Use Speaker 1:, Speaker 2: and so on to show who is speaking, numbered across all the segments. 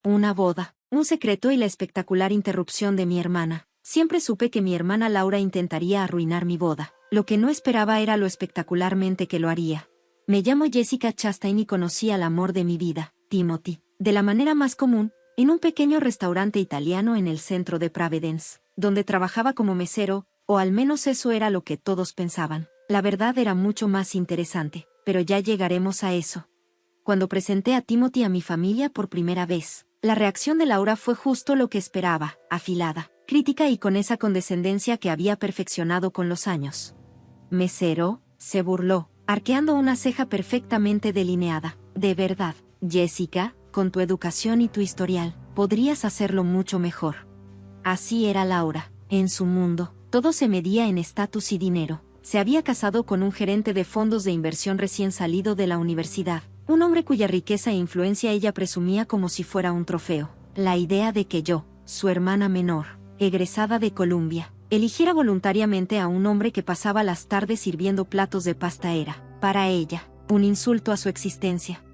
Speaker 1: Una boda, un secreto y la espectacular interrupción de mi hermana. Siempre supe que mi hermana Laura intentaría arruinar mi boda. Lo que no esperaba era lo espectacularmente que lo haría. Me llamo Jessica Chastain y conocí al amor de mi vida, Timothy, de la manera más común, en un pequeño restaurante italiano en el centro de Providence, donde trabajaba como mesero, o al menos eso era lo que todos pensaban. La verdad era mucho más interesante, pero ya llegaremos a eso. Cuando presenté a Timothy a mi familia por primera vez, la reacción de Laura fue justo lo que esperaba, afilada, crítica y con esa condescendencia que había perfeccionado con los años. «¿Mesero?», se burló, arqueando una ceja perfectamente delineada. «De verdad, Jessica, con tu educación y tu historial, podrías hacerlo mucho mejor». Así era Laura. En su mundo, todo se medía en estatus y dinero. Se había casado con un gerente de fondos de inversión recién salido de la universidad, un hombre cuya riqueza e influencia ella presumía como si fuera un trofeo. La idea de que yo, su hermana menor, egresada de Columbia, eligiera voluntariamente a un hombre que pasaba las tardes sirviendo platos de pasta era, para ella, un insulto a su existencia.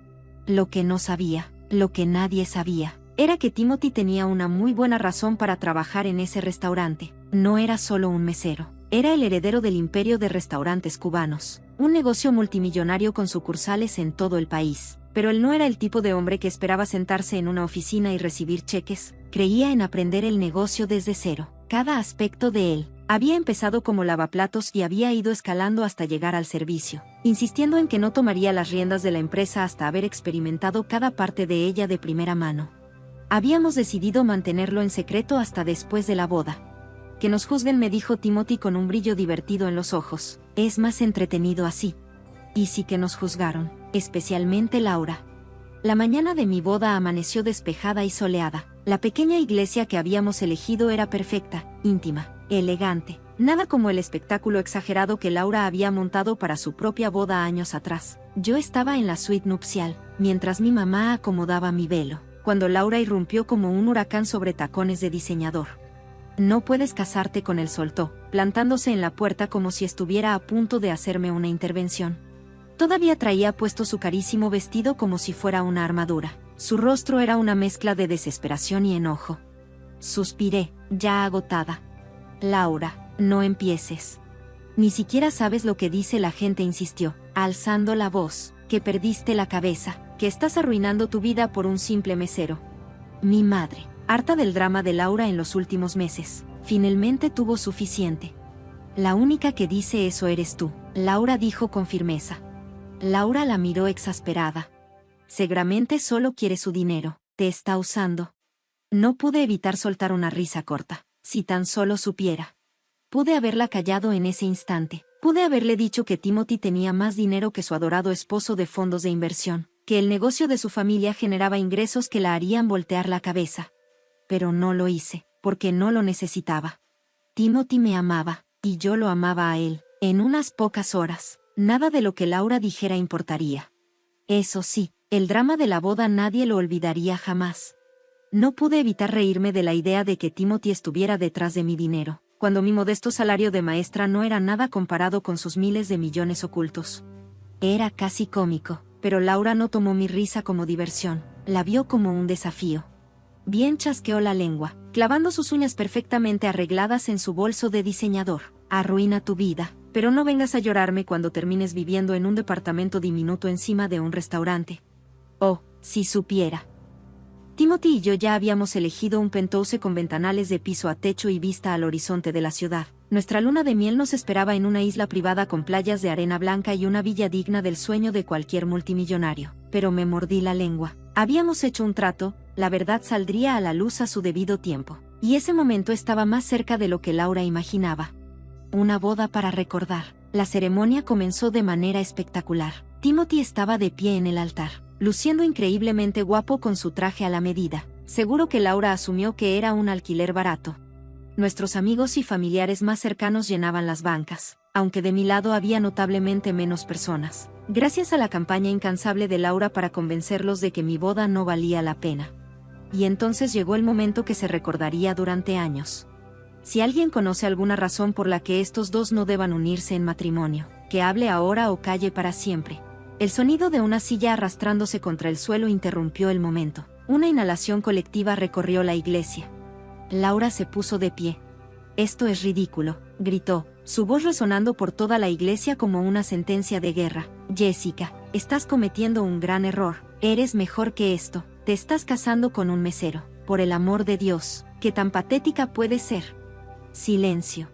Speaker 1: Lo que no sabía, lo que nadie sabía, era que Timothy tenía una muy buena razón para trabajar en ese restaurante. No era solo un mesero, era el heredero del imperio de restaurantes cubanos, un negocio multimillonario con sucursales en todo el país. Pero él no era el tipo de hombre que esperaba sentarse en una oficina y recibir cheques. Creía en aprender el negocio desde cero. Cada aspecto de él había empezado como lavaplatos y había ido escalando hasta llegar al servicio, insistiendo en que no tomaría las riendas de la empresa hasta haber experimentado cada parte de ella de primera mano. Habíamos decidido mantenerlo en secreto hasta después de la boda. «Que nos juzguen», me dijo Timothy con un brillo divertido en los ojos. «Es más entretenido así». Y sí que nos juzgaron, especialmente Laura. La mañana de mi boda amaneció despejada y soleada. La pequeña iglesia que habíamos elegido era perfecta, íntima, elegante. Nada como el espectáculo exagerado que Laura había montado para su propia boda años atrás. Yo estaba en la suite nupcial, mientras mi mamá acomodaba mi velo, cuando Laura irrumpió como un huracán sobre tacones de diseñador. «No puedes casarte con él», soltó, plantándose en la puerta como si estuviera a punto de hacerme una intervención. Todavía traía puesto su carísimo vestido como si fuera una armadura. Su rostro era una mezcla de desesperación y enojo. Suspiré, ya agotada. «Laura, no empieces. Ni siquiera sabes lo que dice la gente», insistió, alzando la voz. «Que perdiste la cabeza, que estás arruinando tu vida por un simple mesero». Mi madre, harta del drama de Laura en los últimos meses, finalmente tuvo suficiente. «La única que dice eso eres tú», Laura dijo con firmeza. Laura la miró exasperada. «Seguramente solo quiere su dinero, te está usando». No pude evitar soltar una risa corta. Si tan solo supiera. Pude haberla callado en ese instante. Pude haberle dicho que Timothy tenía más dinero que su adorado esposo de fondos de inversión, que el negocio de su familia generaba ingresos que la harían voltear la cabeza. Pero no lo hice, porque no lo necesitaba. Timothy me amaba, y yo lo amaba a él, en unas pocas horas. Nada de lo que Laura dijera importaría. Eso sí, el drama de la boda nadie lo olvidaría jamás. No pude evitar reírme de la idea de que Timothy estuviera detrás de mi dinero, cuando mi modesto salario de maestra no era nada comparado con sus miles de millones ocultos. Era casi cómico, pero Laura no tomó mi risa como diversión, la vio como un desafío. Bien chasqueó la lengua, clavando sus uñas perfectamente arregladas en su bolso de diseñador. «Arruina tu vida, pero no vengas a llorarme cuando termines viviendo en un departamento diminuto encima de un restaurante». Oh, si supiera. Timothy y yo ya habíamos elegido un penthouse con ventanales de piso a techo y vista al horizonte de la ciudad. Nuestra luna de miel nos esperaba en una isla privada con playas de arena blanca y una villa digna del sueño de cualquier multimillonario. Pero me mordí la lengua. Habíamos hecho un trato, la verdad saldría a la luz a su debido tiempo. Y ese momento estaba más cerca de lo que Laura imaginaba. Una boda para recordar. La ceremonia comenzó de manera espectacular. Timothy estaba de pie en el altar, luciendo increíblemente guapo con su traje a la medida. Seguro que Laura asumió que era un alquiler barato. Nuestros amigos y familiares más cercanos llenaban las bancas, aunque de mi lado había notablemente menos personas, gracias a la campaña incansable de Laura para convencerlos de que mi boda no valía la pena. Y entonces llegó el momento que se recordaría durante años. Si alguien conoce alguna razón por la que estos dos no deban unirse en matrimonio, que hable ahora o calle para siempre. El sonido de una silla arrastrándose contra el suelo interrumpió el momento. Una inhalación colectiva recorrió la iglesia. Laura se puso de pie. «Esto es ridículo», gritó, su voz resonando por toda la iglesia como una sentencia de guerra. «Jessica, estás cometiendo un gran error. Eres mejor que esto. Te estás casando con un mesero. Por el amor de Dios, ¿qué tan patética puede ser?» Silencio.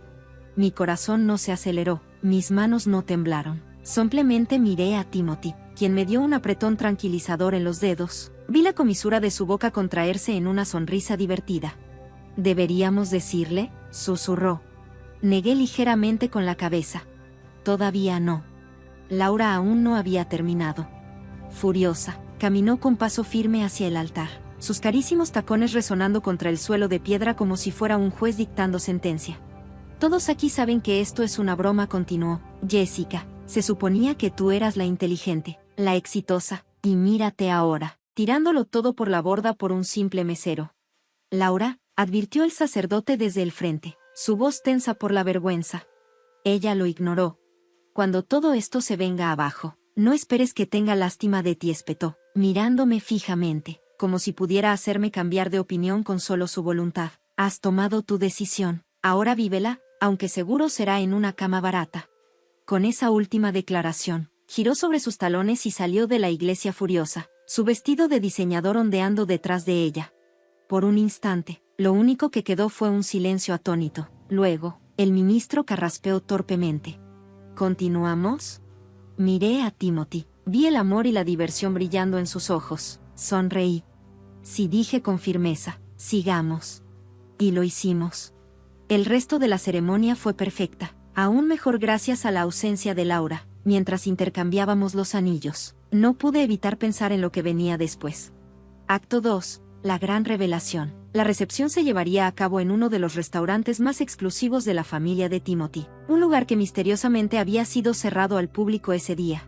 Speaker 1: Mi corazón no se aceleró, mis manos no temblaron. Simplemente miré a Timothy, quien me dio un apretón tranquilizador en los dedos. Vi la comisura de su boca contraerse en una sonrisa divertida. «¿Deberíamos decirle?», susurró. Negué ligeramente con la cabeza. «Todavía no». Laura aún no había terminado. Furiosa, caminó con paso firme hacia el altar, sus carísimos tacones resonando contra el suelo de piedra como si fuera un juez dictando sentencia. «Todos aquí saben que esto es una broma», continuó. «Jessica, se suponía que tú eras la inteligente, la exitosa, y mírate ahora, tirándolo todo por la borda por un simple mesero». «Laura», advirtió el sacerdote desde el frente, su voz tensa por la vergüenza. Ella lo ignoró. «Cuando todo esto se venga abajo, no esperes que tenga lástima de ti», espetó, mirándome fijamente, como si pudiera hacerme cambiar de opinión con solo su voluntad. «Has tomado tu decisión, ahora vívela, aunque seguro será en una cama barata». Con esa última declaración, giró sobre sus talones y salió de la iglesia furiosa, su vestido de diseñador ondeando detrás de ella. Por un instante, lo único que quedó fue un silencio atónito. Luego, el ministro carraspeó torpemente. «¿Continuamos?». Miré a Timothy, vi el amor y la diversión brillando en sus ojos. Sonreí. «Sí», dije con firmeza, «sigamos». Y lo hicimos. El resto de la ceremonia fue perfecta, aún mejor gracias a la ausencia de Laura. Mientras intercambiábamos los anillos, no pude evitar pensar en lo que venía después. Acto 2. La gran revelación. La recepción se llevaría a cabo en uno de los restaurantes más exclusivos de la familia de Timothy, un lugar que misteriosamente había sido cerrado al público ese día.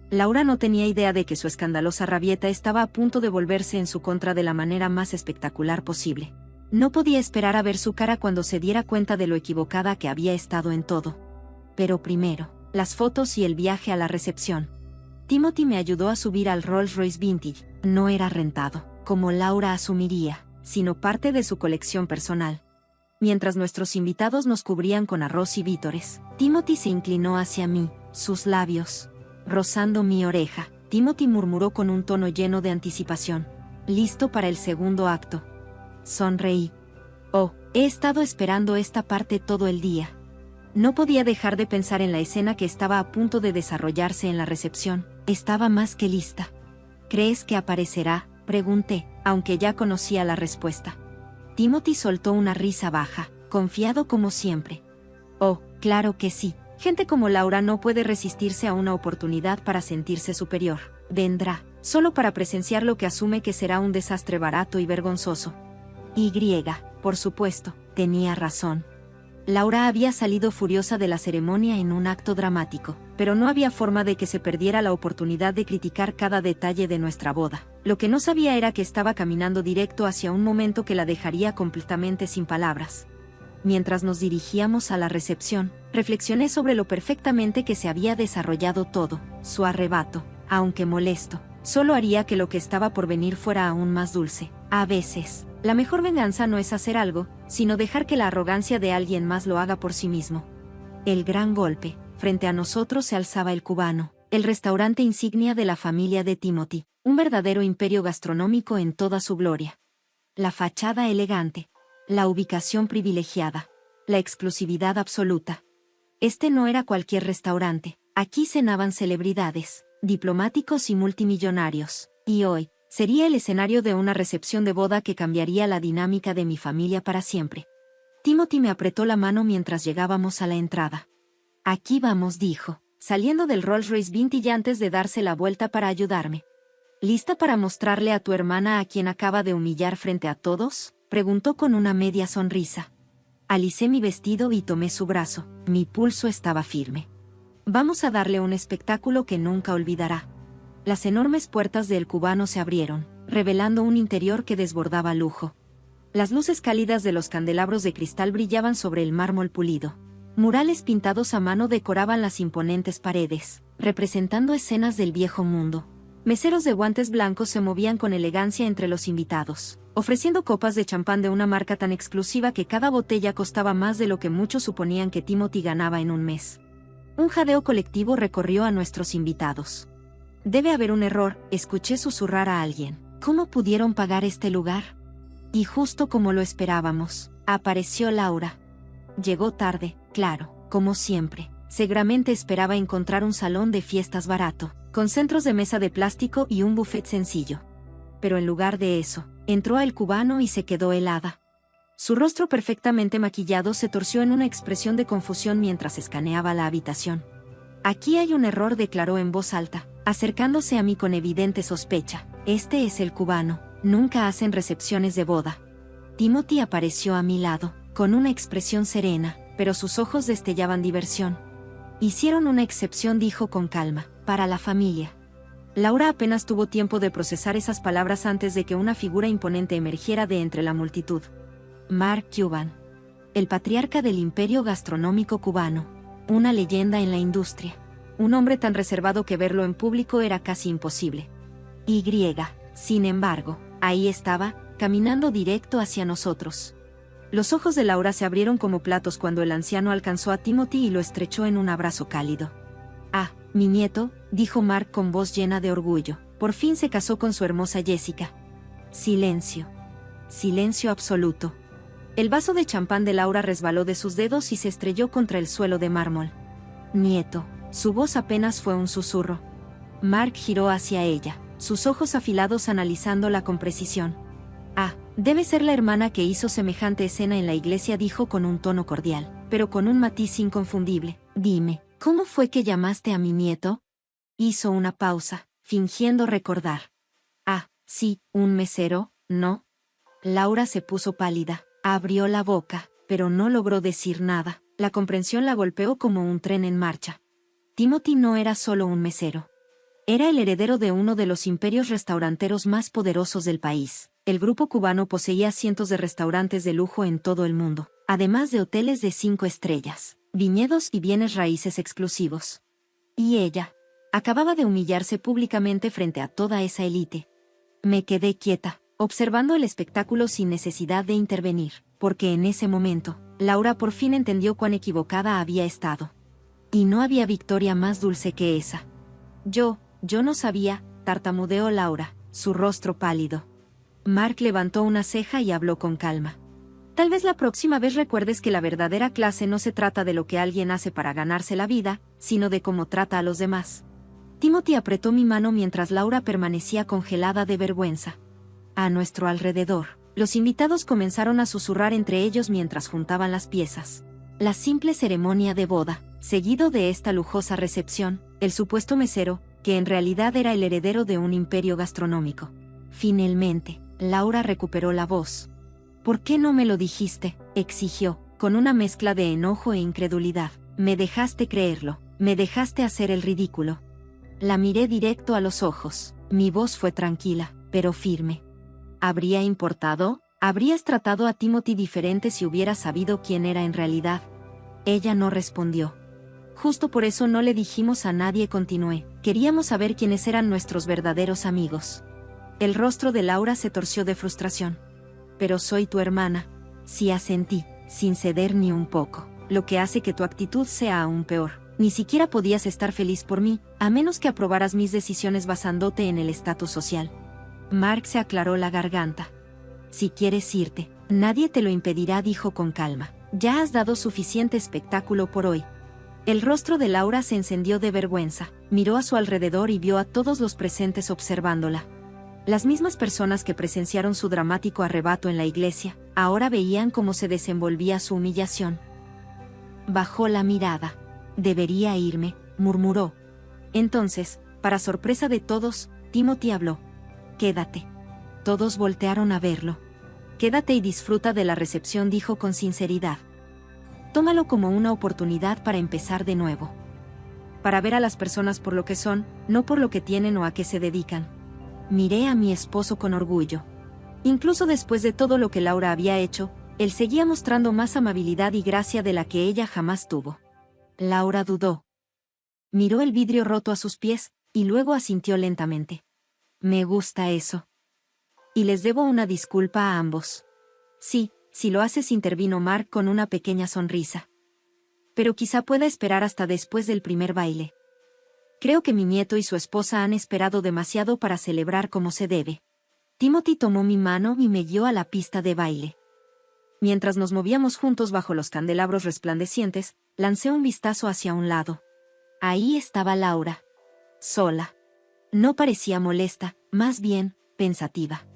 Speaker 1: Laura no tenía idea de que su escandalosa rabieta estaba a punto de volverse en su contra de la manera más espectacular posible. No podía esperar a ver su cara cuando se diera cuenta de lo equivocada que había estado en todo. Pero primero, las fotos y el viaje a la recepción. Timothy me ayudó a subir al Rolls Royce Vintage. No era rentado, como Laura asumiría, sino parte de su colección personal. Mientras nuestros invitados nos cubrían con arroz y vítores, Timothy se inclinó hacia mí, sus labios rozando mi oreja. Timothy murmuró con un tono lleno de anticipación: «¿Listo para el segundo acto?». Sonreí. «Oh, he estado esperando esta parte todo el día». No podía dejar de pensar en la escena que estaba a punto de desarrollarse en la recepción. Estaba más que lista. «¿Crees que aparecerá?», pregunté, aunque ya conocía la respuesta. Timothy soltó una risa baja, confiado como siempre. «Oh, claro que sí. Gente como Laura no puede resistirse a una oportunidad para sentirse superior. Vendrá, solo para presenciar lo que asume que será un desastre barato y vergonzoso». Por supuesto, tenía razón. Laura había salido furiosa de la ceremonia en un acto dramático, pero no había forma de que se perdiera la oportunidad de criticar cada detalle de nuestra boda. Lo que no sabía era que estaba caminando directo hacia un momento que la dejaría completamente sin palabras. Mientras nos dirigíamos a la recepción, reflexioné sobre lo perfectamente que se había desarrollado todo. Su arrebato, aunque molesto, solo haría que lo que estaba por venir fuera aún más dulce. A veces, la mejor venganza no es hacer algo, sino dejar que la arrogancia de alguien más lo haga por sí mismo. El gran golpe. Frente a nosotros se alzaba el Cubano, el restaurante insignia de la familia de Timothy, un verdadero imperio gastronómico en toda su gloria. La fachada elegante, la ubicación privilegiada, la exclusividad absoluta. Este no era cualquier restaurante, aquí cenaban celebridades, diplomáticos y multimillonarios, y hoy, sería el escenario de una recepción de boda que cambiaría la dinámica de mi familia para siempre. Timothy me apretó la mano mientras llegábamos a la entrada. «Aquí vamos», dijo, saliendo del Rolls Royce Vintage antes de darse la vuelta para ayudarme. «¿Lista para mostrarle a tu hermana a quien acaba de humillar frente a todos?», preguntó con una media sonrisa. Alicé mi vestido y tomé su brazo. Mi pulso estaba firme. «Vamos a darle un espectáculo que nunca olvidará». Las enormes puertas del Cubano se abrieron, revelando un interior que desbordaba lujo. Las luces cálidas de los candelabros de cristal brillaban sobre el mármol pulido. Murales pintados a mano decoraban las imponentes paredes, representando escenas del viejo mundo. Meseros de guantes blancos se movían con elegancia entre los invitados, ofreciendo copas de champán de una marca tan exclusiva que cada botella costaba más de lo que muchos suponían que Timothy ganaba en un mes. Un jadeo colectivo recorrió a nuestros invitados. Debe haber un error, escuché susurrar a alguien. ¿Cómo pudieron pagar este lugar? Y justo como lo esperábamos, apareció Laura. Llegó tarde, claro, como siempre. Seguramente esperaba encontrar un salón de fiestas barato, con centros de mesa de plástico y un buffet sencillo. Pero en lugar de eso, entró el cubano y se quedó helada. Su rostro perfectamente maquillado se torció en una expresión de confusión mientras escaneaba la habitación. Aquí hay un error, declaró en voz alta, acercándose a mí con evidente sospecha. Este es el cubano, nunca hacen recepciones de boda. Timothy apareció a mi lado, con una expresión serena, pero sus ojos destellaban diversión. Hicieron una excepción, dijo con calma, para la familia. Laura apenas tuvo tiempo de procesar esas palabras antes de que una figura imponente emergiera de entre la multitud. Mark Cuban, el patriarca del imperio gastronómico cubano, una leyenda en la industria. Un hombre tan reservado que verlo en público era casi imposible. Sin embargo, ahí estaba, caminando directo hacia nosotros. Los ojos de Laura se abrieron como platos cuando el anciano alcanzó a Timothy y lo estrechó en un abrazo cálido. Ah, mi nieto, dijo Mark con voz llena de orgullo, por fin se casó con su hermosa Jessica. Silencio. Silencio absoluto. El vaso de champán de Laura resbaló de sus dedos y se estrelló contra el suelo de mármol. Nieto. Su voz apenas fue un susurro. Mark giró hacia ella, sus ojos afilados analizándola con precisión. Ah, debe ser la hermana que hizo semejante escena en la iglesia, dijo con un tono cordial, pero con un matiz inconfundible. Dime, ¿cómo fue que llamaste a mi nieto? Hizo una pausa, fingiendo recordar. Ah, sí, un mesero, ¿no? Laura se puso pálida, abrió la boca, pero no logró decir nada. La comprensión la golpeó como un tren en marcha. Timothy no era solo un mesero. Era el heredero de uno de los imperios restauranteros más poderosos del país. El grupo cubano poseía cientos de restaurantes de lujo en todo el mundo, además de hoteles de 5 estrellas, viñedos y bienes raíces exclusivos. Y ella acababa de humillarse públicamente frente a toda esa élite. Me quedé quieta, observando el espectáculo sin necesidad de intervenir, porque en ese momento, Laura por fin entendió cuán equivocada había estado. Y no había victoria más dulce que esa. Yo no sabía, tartamudeó Laura, su rostro pálido. Mark levantó una ceja y habló con calma. Tal vez la próxima vez recuerdes que la verdadera clase no se trata de lo que alguien hace para ganarse la vida, sino de cómo trata a los demás. Timothy apretó mi mano mientras Laura permanecía congelada de vergüenza. A nuestro alrededor, los invitados comenzaron a susurrar entre ellos mientras juntaban las piezas. La simple ceremonia de boda, seguido de esta lujosa recepción, el supuesto mesero, que en realidad era el heredero de un imperio gastronómico. Finalmente, Laura recuperó la voz. ¿Por qué no me lo dijiste?, exigió, con una mezcla de enojo e incredulidad. Me dejaste creerlo, me dejaste hacer el ridículo. La miré directo a los ojos, mi voz fue tranquila, pero firme. ¿Habría importado? ¿Habrías tratado a Timothy diferente si hubieras sabido quién era en realidad? Ella no respondió. Justo por eso no le dijimos a nadie, continué. Queríamos saber quiénes eran nuestros verdaderos amigos. El rostro de Laura se torció de frustración. Pero soy tu hermana. Sí, asentí, sin ceder ni un poco, lo que hace que tu actitud sea aún peor. Ni siquiera podías estar feliz por mí, a menos que aprobaras mis decisiones basándote en el estatus social. Mark se aclaró la garganta. Si quieres irte, nadie te lo impedirá, dijo con calma. Ya has dado suficiente espectáculo por hoy. El rostro de Laura se encendió de vergüenza, miró a su alrededor y vio a todos los presentes observándola. Las mismas personas que presenciaron su dramático arrebato en la iglesia, ahora veían cómo se desenvolvía su humillación. Bajó la mirada. Debería irme, murmuró. Entonces, para sorpresa de todos, Timothy habló. Quédate. Todos voltearon a verlo. Quédate y disfruta de la recepción, dijo con sinceridad. Tómalo como una oportunidad para empezar de nuevo. Para ver a las personas por lo que son, no por lo que tienen o a qué se dedican. Miré a mi esposo con orgullo. Incluso después de todo lo que Laura había hecho, él seguía mostrando más amabilidad y gracia de la que ella jamás tuvo. Laura dudó. Miró el vidrio roto a sus pies, y luego asintió lentamente. Me gusta eso. Y les debo una disculpa a ambos. Sí, si lo haces, intervino Mark con una pequeña sonrisa. Pero quizá pueda esperar hasta después del primer baile. Creo que mi nieto y su esposa han esperado demasiado para celebrar como se debe. Timothy tomó mi mano y me guió a la pista de baile. Mientras nos movíamos juntos bajo los candelabros resplandecientes, lancé un vistazo hacia un lado. Ahí estaba Laura. Sola. No parecía molesta, más bien, pensativa.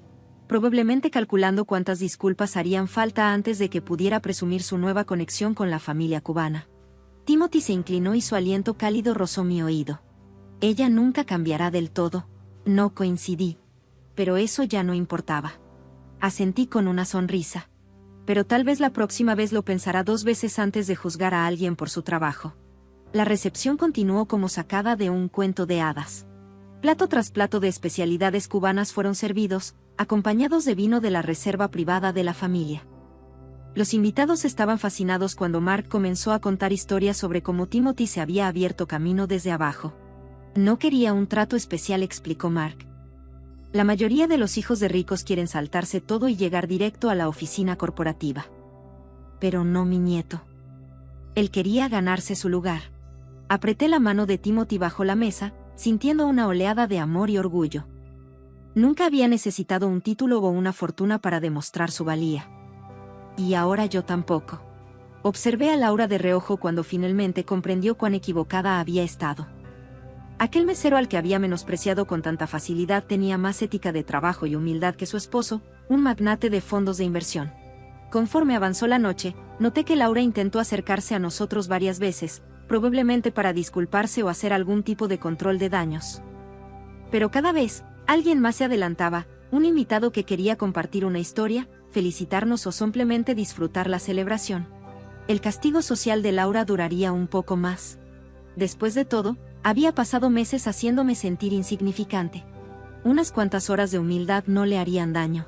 Speaker 1: Probablemente calculando cuántas disculpas harían falta antes de que pudiera presumir su nueva conexión con la familia cubana. Timothy se inclinó y su aliento cálido rozó mi oído. Ella nunca cambiará del todo. No coincidí. Pero eso ya no importaba. Asentí con una sonrisa. Pero tal vez la próxima vez lo pensará 2 veces antes de juzgar a alguien por su trabajo. La recepción continuó como sacada de un cuento de hadas. Plato tras plato de especialidades cubanas fueron servidos, acompañados de vino de la reserva privada de la familia. Los invitados estaban fascinados cuando Mark comenzó a contar historias sobre cómo Timothy se había abierto camino desde abajo. No quería un trato especial, explicó Mark. La mayoría de los hijos de ricos quieren saltarse todo y llegar directo a la oficina corporativa. Pero no mi nieto. Él quería ganarse su lugar. Apreté la mano de Timothy bajo la mesa, sintiendo una oleada de amor y orgullo. Nunca había necesitado un título o una fortuna para demostrar su valía. Y ahora yo tampoco. Observé a Laura de reojo cuando finalmente comprendió cuán equivocada había estado. Aquel mesero al que había menospreciado con tanta facilidad tenía más ética de trabajo y humildad que su esposo, un magnate de fondos de inversión. Conforme avanzó la noche, noté que Laura intentó acercarse a nosotros varias veces, probablemente para disculparse o hacer algún tipo de control de daños. Pero cada vez, alguien más se adelantaba, un invitado que quería compartir una historia, felicitarnos o simplemente disfrutar la celebración. El castigo social de Laura duraría un poco más. Después de todo, había pasado meses haciéndome sentir insignificante. Unas cuantas horas de humildad no le harían daño.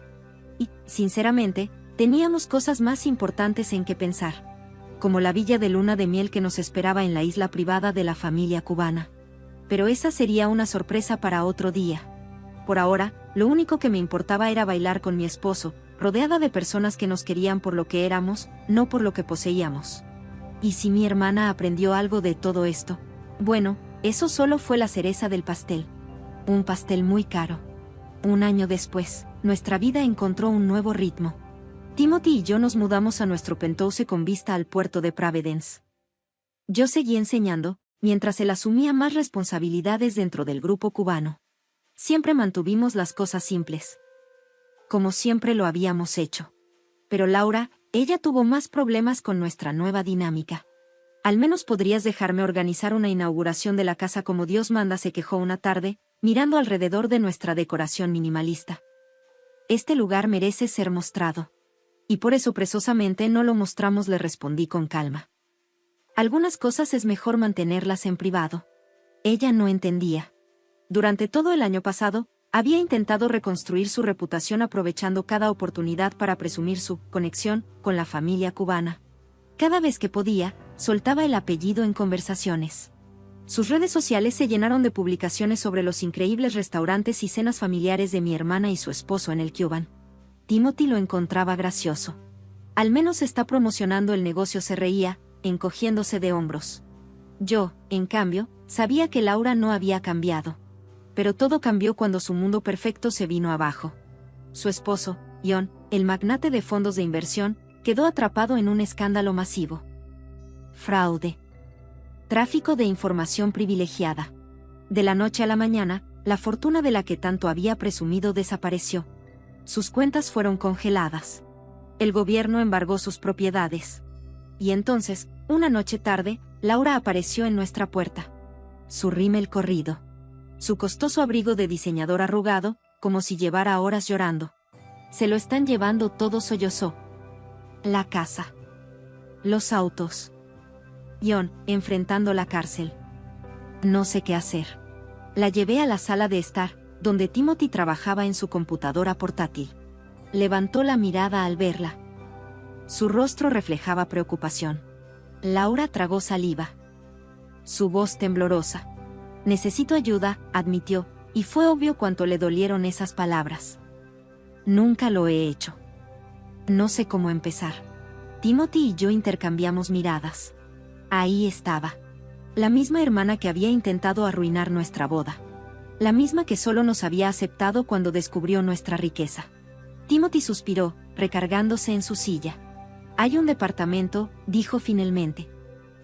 Speaker 1: Y, sinceramente, teníamos cosas más importantes en que pensar. Como la villa de luna de miel que nos esperaba en la isla privada de la familia cubana. Pero esa sería una sorpresa para otro día. Por ahora, lo único que me importaba era bailar con mi esposo, rodeada de personas que nos querían por lo que éramos, no por lo que poseíamos. ¿Y si mi hermana aprendió algo de todo esto? Bueno, eso solo fue la cereza del pastel. Un pastel muy caro. Un año después, nuestra vida encontró un nuevo ritmo. Timothy y yo nos mudamos a nuestro penthouse con vista al puerto de Providence. Yo seguí enseñando, mientras él asumía más responsabilidades dentro del grupo cubano. Siempre mantuvimos las cosas simples. Como siempre lo habíamos hecho. Pero Laura, ella tuvo más problemas con nuestra nueva dinámica. Al menos podrías dejarme organizar una inauguración de la casa como Dios manda, se quejó una tarde, mirando alrededor de nuestra decoración minimalista. Este lugar merece ser mostrado. Y por eso presosamente no lo mostramos, le respondí con calma. Algunas cosas es mejor mantenerlas en privado. Ella no entendía. Durante todo el año pasado, había intentado reconstruir su reputación aprovechando cada oportunidad para presumir su conexión con la familia cubana. Cada vez que podía, soltaba el apellido en conversaciones. Sus redes sociales se llenaron de publicaciones sobre los increíbles restaurantes y cenas familiares de mi hermana y su esposo en el Cuban. Timothy lo encontraba gracioso. Al menos está promocionando el negocio, se reía, encogiéndose de hombros. Yo, en cambio, sabía que Laura no había cambiado. Pero todo cambió cuando su mundo perfecto se vino abajo. Su esposo, John, el magnate de fondos de inversión, quedó atrapado en un escándalo masivo. Fraude. Tráfico de información privilegiada. De la noche a la mañana, la fortuna de la que tanto había presumido desapareció. Sus cuentas fueron congeladas. El gobierno embargó sus propiedades. Y entonces, una noche tarde, Laura apareció en nuestra puerta. Su rímel corrido. Su costoso abrigo de diseñador arrugado, como si llevara horas llorando. Se lo están llevando todo, sollozó. La casa. Los autos. John, enfrentando la cárcel. No sé qué hacer. La llevé a la sala de estar, donde Timothy trabajaba en su computadora portátil. Levantó la mirada al verla. Su rostro reflejaba preocupación. Laura tragó saliva. Su voz temblorosa. Necesito ayuda, admitió, y fue obvio cuánto le dolieron esas palabras. Nunca lo he hecho. No sé cómo empezar. Timothy y yo intercambiamos miradas. Ahí estaba. La misma hermana que había intentado arruinar nuestra boda. La misma que solo nos había aceptado cuando descubrió nuestra riqueza. Timothy suspiró, recargándose en su silla. Hay un departamento, dijo finalmente.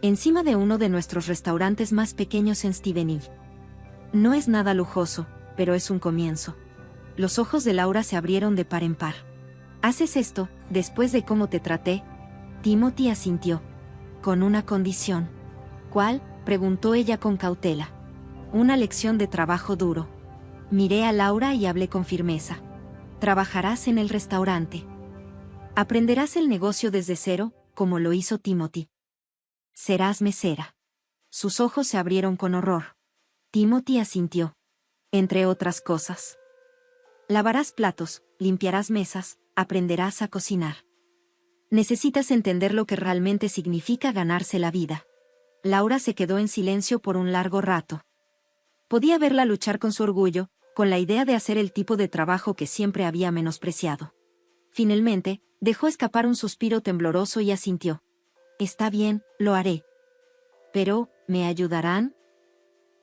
Speaker 1: Encima de uno de nuestros restaurantes más pequeños en Stevenage. No es nada lujoso, pero es un comienzo. Los ojos de Laura se abrieron de par en par. ¿Haces esto, después de cómo te traté? Timothy asintió. Con una condición. ¿Cuál?, preguntó ella con cautela. Una lección de trabajo duro. Miré a Laura y hablé con firmeza. Trabajarás en el restaurante. Aprenderás el negocio desde cero, como lo hizo Timothy. Serás mesera. Sus ojos se abrieron con horror. Timothy asintió. Entre otras cosas. Lavarás platos, limpiarás mesas, aprenderás a cocinar. Necesitas entender lo que realmente significa ganarse la vida. Laura se quedó en silencio por un largo rato. Podía verla luchar con su orgullo, con la idea de hacer el tipo de trabajo que siempre había menospreciado. Finalmente, dejó escapar un suspiro tembloroso y asintió. Está bien, lo haré. Pero, ¿me ayudarán?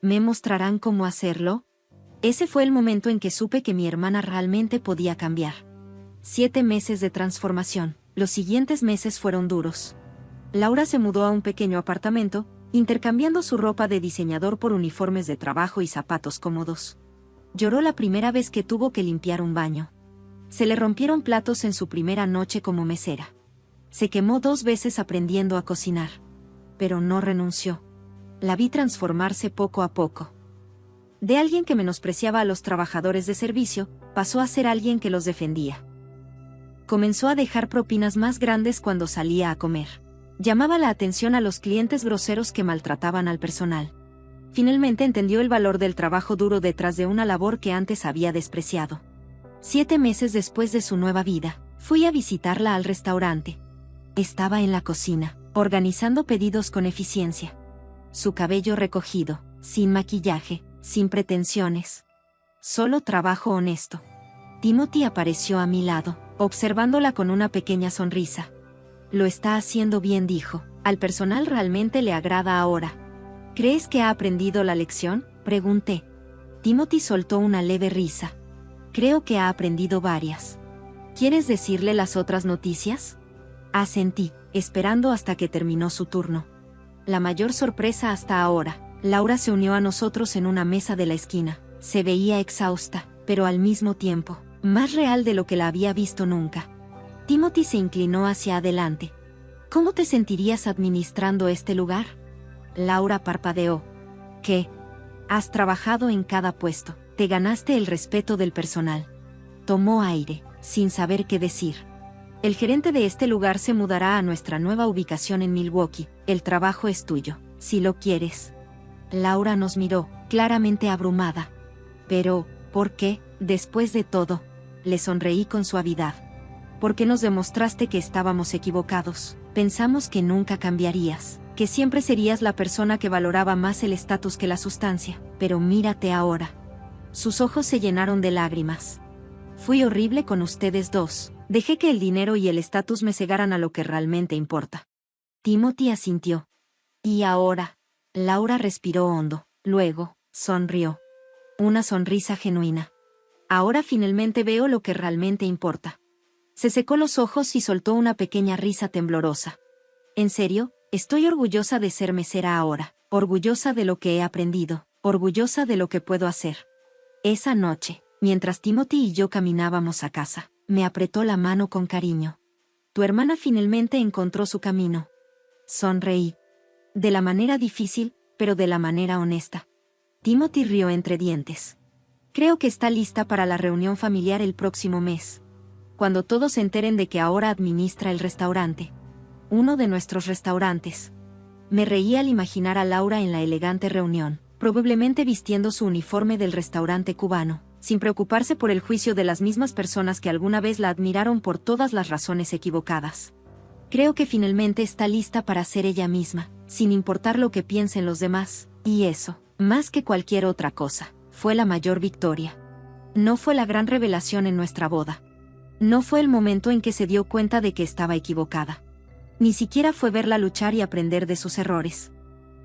Speaker 1: ¿Me mostrarán cómo hacerlo? Ese fue el momento en que supe que mi hermana realmente podía cambiar. 7 meses de transformación. Los siguientes meses fueron duros. Laura se mudó a un pequeño apartamento, intercambiando su ropa de diseñador por uniformes de trabajo y zapatos cómodos. Lloró la primera vez que tuvo que limpiar un baño. Se le rompieron platos en su primera noche como mesera. Se quemó 2 veces aprendiendo a cocinar. Pero no renunció. La vi transformarse poco a poco. De alguien que menospreciaba a los trabajadores de servicio, pasó a ser alguien que los defendía. Comenzó a dejar propinas más grandes cuando salía a comer. Llamaba la atención a los clientes groseros que maltrataban al personal. Finalmente entendió el valor del trabajo duro detrás de una labor que antes había despreciado. 7 meses después de su nueva vida, fui a visitarla al restaurante. Estaba en la cocina, organizando pedidos con eficiencia. Su cabello recogido, sin maquillaje, sin pretensiones. Solo trabajo honesto. Timothy apareció a mi lado, observándola con una pequeña sonrisa. Lo está haciendo bien, dijo. Al personal realmente le agrada ahora. ¿Crees que ha aprendido la lección?, pregunté. Timothy soltó una leve risa. Creo que ha aprendido varias. ¿Quieres decirle las otras noticias? Asentí, esperando hasta que terminó su turno. La mayor sorpresa hasta ahora. Laura se unió a nosotros en una mesa de la esquina. Se veía exhausta, pero al mismo tiempo, más real de lo que la había visto nunca. Timothy se inclinó hacia adelante. ¿Cómo te sentirías administrando este lugar? Laura parpadeó. ¿Qué? Has trabajado en cada puesto. Te ganaste el respeto del personal. Tomó aire, sin saber qué decir. El gerente de este lugar se mudará a nuestra nueva ubicación en Milwaukee. El trabajo es tuyo, si lo quieres. Laura nos miró, claramente abrumada. Pero, ¿por qué, después de todo? Le sonreí con suavidad. Porque nos demostraste que estábamos equivocados. Pensamos que nunca cambiarías, que siempre serías la persona que valoraba más el estatus que la sustancia. Pero mírate ahora. Sus ojos se llenaron de lágrimas. Fui horrible con ustedes dos. Dejé que el dinero y el estatus me cegaran a lo que realmente importa. Timothy asintió. ¿Y ahora? Laura respiró hondo, luego, sonrió. Una sonrisa genuina. Ahora finalmente veo lo que realmente importa. Se secó los ojos y soltó una pequeña risa temblorosa. En serio, estoy orgullosa de ser mesera ahora, orgullosa de lo que he aprendido, orgullosa de lo que puedo hacer. Esa noche, mientras Timothy y yo caminábamos a casa, me apretó la mano con cariño. Tu hermana finalmente encontró su camino. Sonreí. De la manera difícil, pero de la manera honesta. Timothy rió entre dientes. Creo que está lista para la reunión familiar el próximo mes. Cuando todos se enteren de que ahora administra el restaurante. Uno de nuestros restaurantes. Me reí al imaginar a Laura en la elegante reunión, probablemente vistiendo su uniforme del restaurante cubano, sin preocuparse por el juicio de las mismas personas que alguna vez la admiraron por todas las razones equivocadas. Creo que finalmente está lista para ser ella misma, sin importar lo que piensen los demás, y eso, más que cualquier otra cosa, fue la mayor victoria. No fue la gran revelación en nuestra boda. No fue el momento en que se dio cuenta de que estaba equivocada. Ni siquiera fue verla luchar y aprender de sus errores.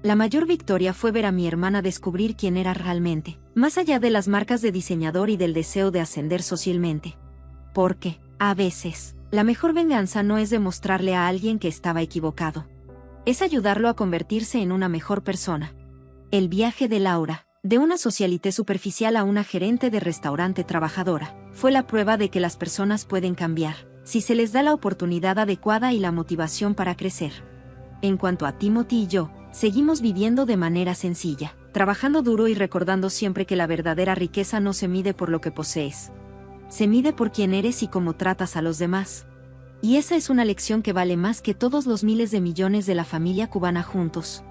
Speaker 1: La mayor victoria fue ver a mi hermana descubrir quién era realmente, más allá de las marcas de diseñador y del deseo de ascender socialmente. Porque, a veces, la mejor venganza no es demostrarle a alguien que estaba equivocado. Es ayudarlo a convertirse en una mejor persona. El viaje de Laura, de una socialité superficial a una gerente de restaurante trabajadora, fue la prueba de que las personas pueden cambiar, si se les da la oportunidad adecuada y la motivación para crecer. En cuanto a Timothy y yo, seguimos viviendo de manera sencilla, trabajando duro y recordando siempre que la verdadera riqueza no se mide por lo que posees. Se mide por quién eres y cómo tratas a los demás. Y esa es una lección que vale más que todos los miles de millones de la familia cubana juntos.